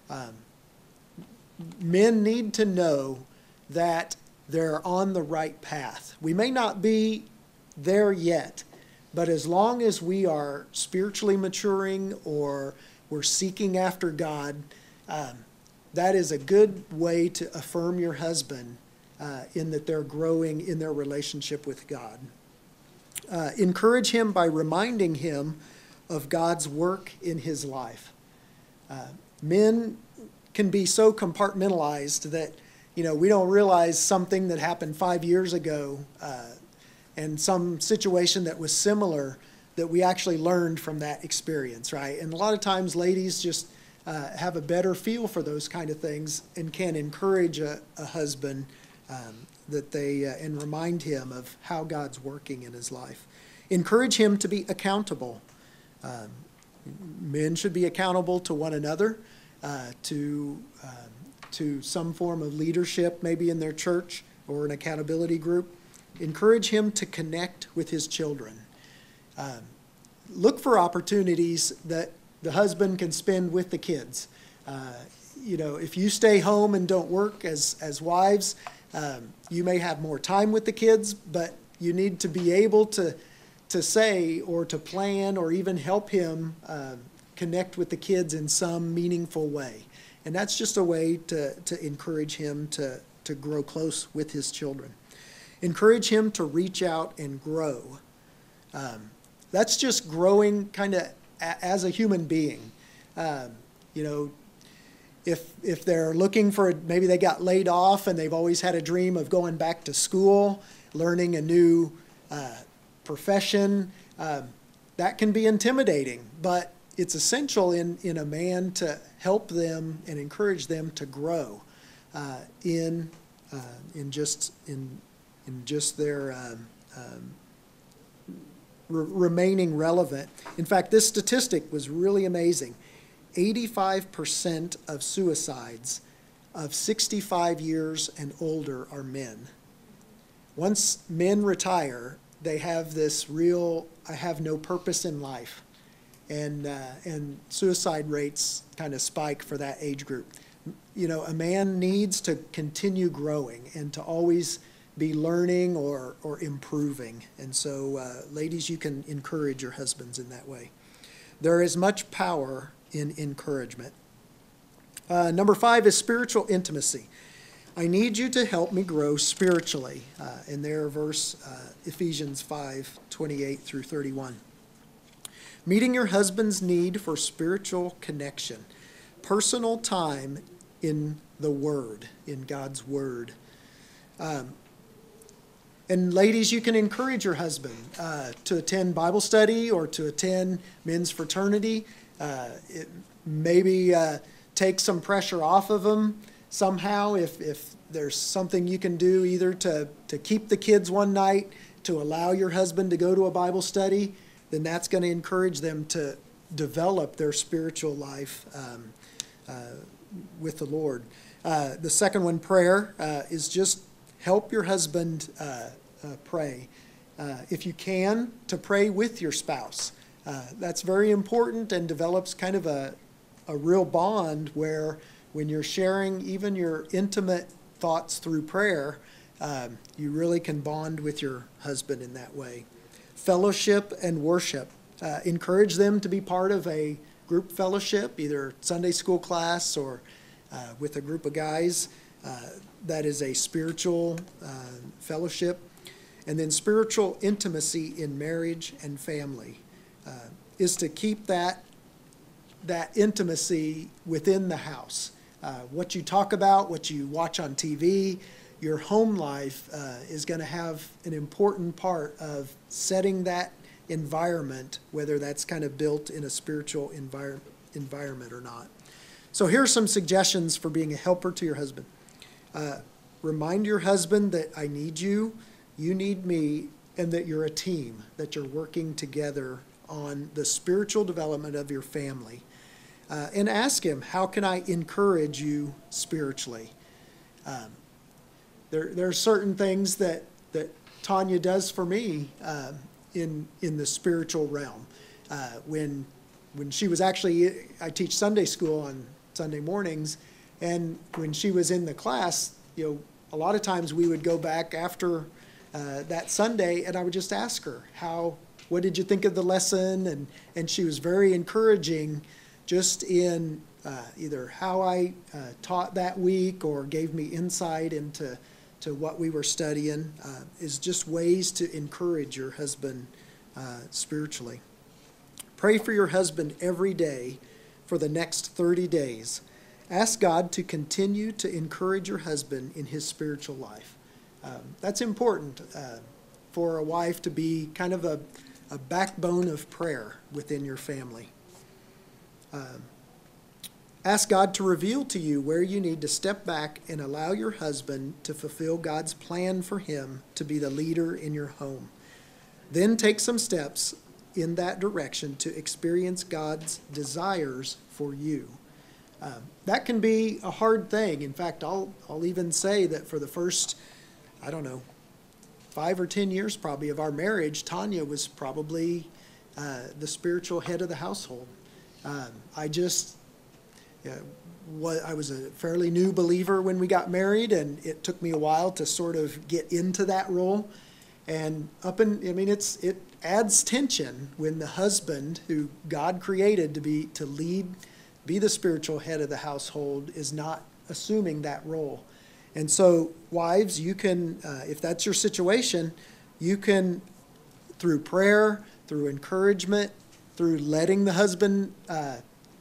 Um, Men need to know that they're on the right path. We may not be there yet, but as long as we are spiritually maturing or we're seeking after God, that is a good way to affirm your husband in that they're growing in their relationship with God. Encourage him by reminding him of God's work in his life. Men can be so compartmentalized that, we don't realize something that happened 5 years ago and some situation that was similar that we actually learned from that experience, right? And a lot of times ladies just have a better feel for those kind of things and can encourage a husband and remind him of how God's working in his life. Encourage him to be accountable. Men should be accountable to one another, to some form of leadership, maybe in their church or an accountability group. Encourage him to connect with his children. Look for opportunities that the husband can spend with the kids. If you stay home and don't work as wives, you may have more time with the kids, but you need to be able to say or to plan or even help him connect with the kids in some meaningful way. And that's just a way to encourage him to grow close with his children. Encourage him to reach out and grow. That's just growing kind of as a human being. If they're looking for, maybe they got laid off and they've always had a dream of going back to school, learning a new profession, that can be intimidating, but it's essential in a man to help them and encourage them to grow in just their remaining relevant. In fact, this statistic was really amazing. 85% of suicides of 65 years and older are men. Once men retire, they have this real, I have no purpose in life. And suicide rates kind of spike for that age group. A man needs to continue growing and to always be learning or improving. And so, ladies, you can encourage your husbands in that way. There is much power in encouragement. Number 5 is spiritual intimacy. I need you to help me grow spiritually. In their verse, Ephesians 5:28 through 31. Meeting your husband's need for spiritual connection. Personal time in the Word, in God's Word. And ladies, you can encourage your husband to attend Bible study or to attend men's fraternity. Maybe take some pressure off of him somehow if there's something you can do either to keep the kids one night, to allow your husband to go to a Bible study, then that's going to encourage them to develop their spiritual life with the Lord. The second one, prayer, is just help your husband pray. If you can, to pray with your spouse. That's very important and develops kind of a real bond where when you're sharing even your intimate thoughts through prayer, you really can bond with your husband in that way. Fellowship and worship. Encourage them to be part of a group fellowship, either Sunday school class or with a group of guys. That is a spiritual fellowship. And then spiritual intimacy in marriage and family is to keep that intimacy within the house. What you talk about, what you watch on TV, your home life is going to have an important part of setting that environment, whether that's kind of built in a spiritual environment or not. So here are some suggestions for being a helper to your husband. Remind your husband that I need you, you need me, and that you're a team, that you're working together on the spiritual development of your family. And ask him, how can I encourage you spiritually? There are certain things that Tanya does for me in the spiritual realm. When she was actually, I teach Sunday school on Sunday mornings. And when she was in the class, a lot of times we would go back after that Sunday, and I would just ask her, what did you think of the lesson? And she was very encouraging just in either how I taught that week or gave me insight into what we were studying, is just ways to encourage your husband spiritually. Pray for your husband every day for the next 30 days. Ask God to continue to encourage your husband in his spiritual life. That's important for a wife to be kind of a backbone of prayer within your family. Ask God to reveal to you where you need to step back and allow your husband to fulfill God's plan for him to be the leader in your home. Then take some steps in that direction to experience God's desires for you. That can be a hard thing. In fact, I'll even say that for the first, 5 or 10 years probably of our marriage, Tanya was probably the spiritual head of the household. I was a fairly new believer when we got married, and it took me a while to sort of get into that role. And it adds tension when the husband who God created to lead, be the spiritual head of the household, is not assuming that role. And so, wives, you can, if that's your situation, you can, through prayer, through encouragement, through letting the husband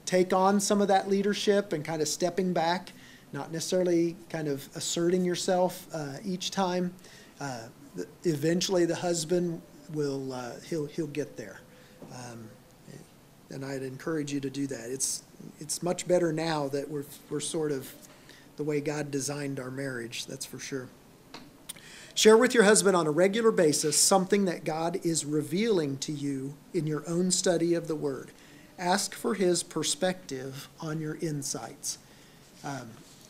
take on some of that leadership and kind of stepping back, not necessarily kind of asserting yourself each time. Eventually, the husband will he'll get there, and I'd encourage you to do that. It's much better now that we're sort of the way God designed our marriage. That's for sure. Share with your husband on a regular basis something that God is revealing to you in your own study of the Word. Ask for his perspective on your insights.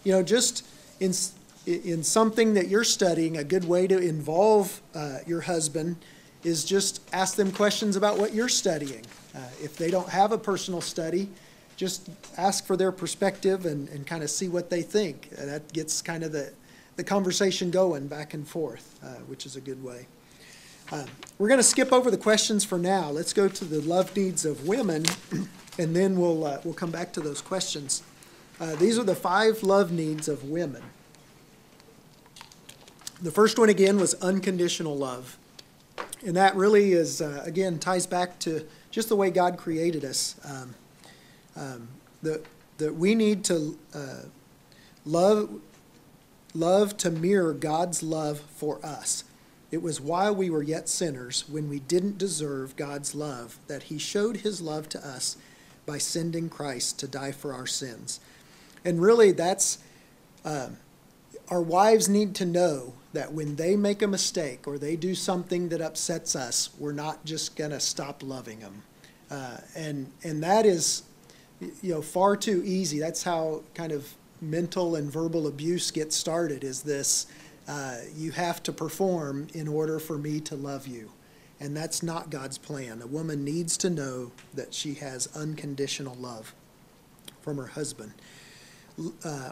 Just in something that you're studying, a good way to involve your husband is just ask them questions about what you're studying. If they don't have a personal study, just ask for their perspective and kind of see what they think. That gets kind of the conversation going back and forth, which is a good way. We're going to skip over the questions for now. Let's go to the love needs of women, and then we'll come back to those questions. These are the 5 love needs of women. The first one, again, was unconditional love. And that really is, again, ties back to just the way God created us. That we need to love to mirror God's love for us. It was while we were yet sinners, when we didn't deserve God's love, that he showed his love to us by sending Christ to die for our sins. And really, that's our wives need to know that when they make a mistake or they do something that upsets us, we're not just going to stop loving them. And that is, far too easy. That's how kind of mental and verbal abuse gets started, is this, you have to perform in order for me to love you. And that's not God's plan. A woman needs to know that she has unconditional love from her husband.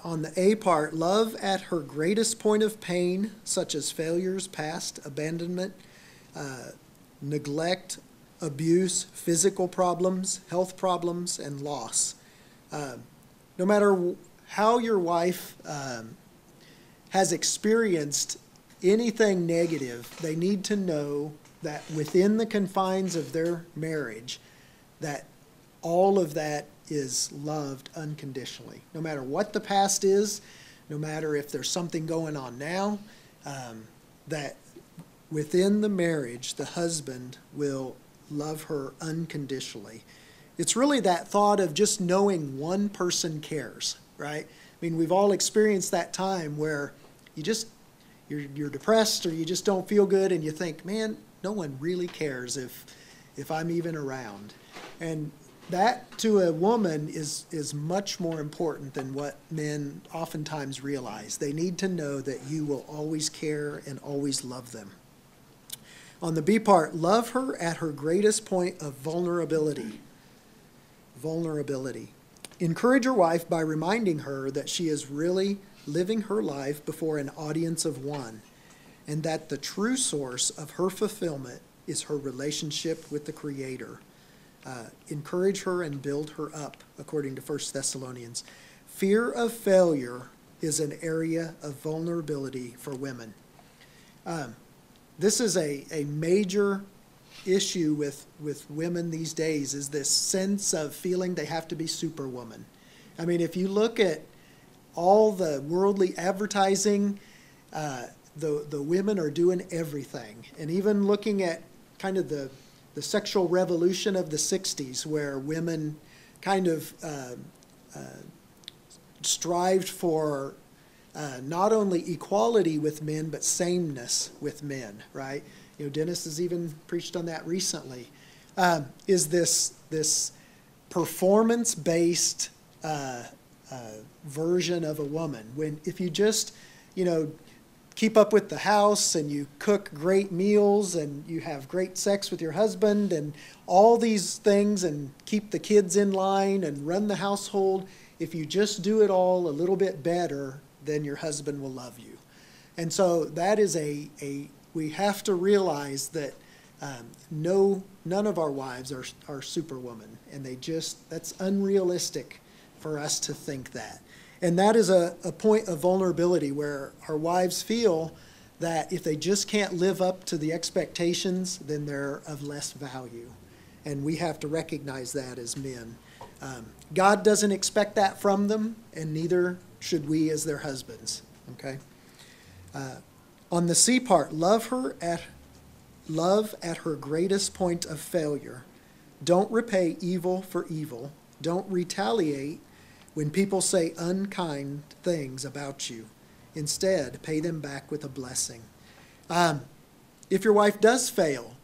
On the A part, love at her greatest point of pain, such as failures, past, abandonment, neglect, abuse, physical problems, health problems, and loss. No matter how your wife has experienced anything negative, they need to know that within the confines of their marriage, that all of that is loved unconditionally. No matter what the past is, no matter if there's something going on now, that within the marriage, the husband will love her unconditionally. It's really that thought of just knowing one person cares, right? I mean, we've all experienced that time where you're depressed or you just don't feel good and you think, man, no one really cares if I'm even around. And that to a woman is much more important than what men oftentimes realize. They need to know that you will always care and always love them. On the B part, love her at her greatest point of vulnerability. Vulnerability. Encourage your wife by reminding her that she is really living her life before an audience of one, and that the true source of her fulfillment is her relationship with the Creator. Encourage her and build her up, according to 1 Thessalonians. Fear of failure is an area of vulnerability for women. This is a major issue with women these days, is this sense of feeling they have to be superwoman. I mean, if you look at all the worldly advertising, the women are doing everything. And even looking at kind of the sexual revolution of the 60s, where women kind of strived for not only equality with men, but sameness with men, right? You know, Dennis has even preached on that recently. Is this performance-based version of a woman? When if you just, you know, keep up with the house and you cook great meals and you have great sex with your husband and all these things and keep the kids in line and run the household, if you just do it all a little bit better, then your husband will love you. And so that is we have to realize that none of our wives are superwoman, and that's unrealistic for us to think that. And that is a point of vulnerability where our wives feel that if they just can't live up to the expectations, then they're of less value. And we have to recognize that as men. God doesn't expect that from them, and neither should we as their husbands. Okay? On the C part, love at her greatest point of failure. Don't repay evil for evil. Don't retaliate when people say unkind things about you. Instead, pay them back with a blessing. If your wife does fail,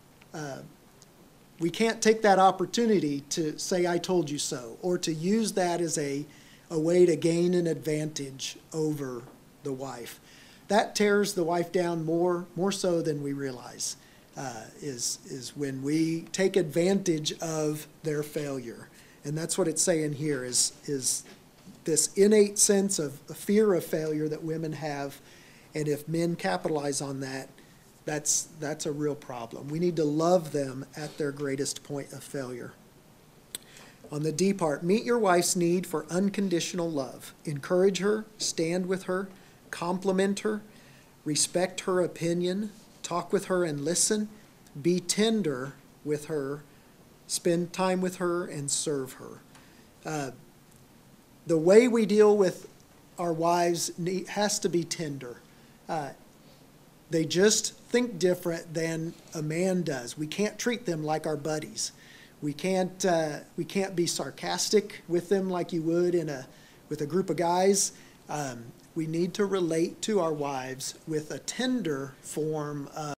we can't take that opportunity to say, I told you so, or to use that as a way to gain an advantage over the wife. That tears the wife down more so than we realize, is when we take advantage of their failure. And that's what it's saying here, is this innate sense of a fear of failure that women have. And if men capitalize on that, that's a real problem. We need to love them at their greatest point of failure. On the D part, meet your wife's need for unconditional love. Encourage her, stand with her, compliment her, respect her opinion, talk with her and listen, be tender with her, spend time with her, and serve her. The way we deal with our wives has to be tender. They just think different than a man does. We can't treat them like our buddies. We can't be sarcastic with them like you would with a group of guys. We need to relate to our wives with a tender form of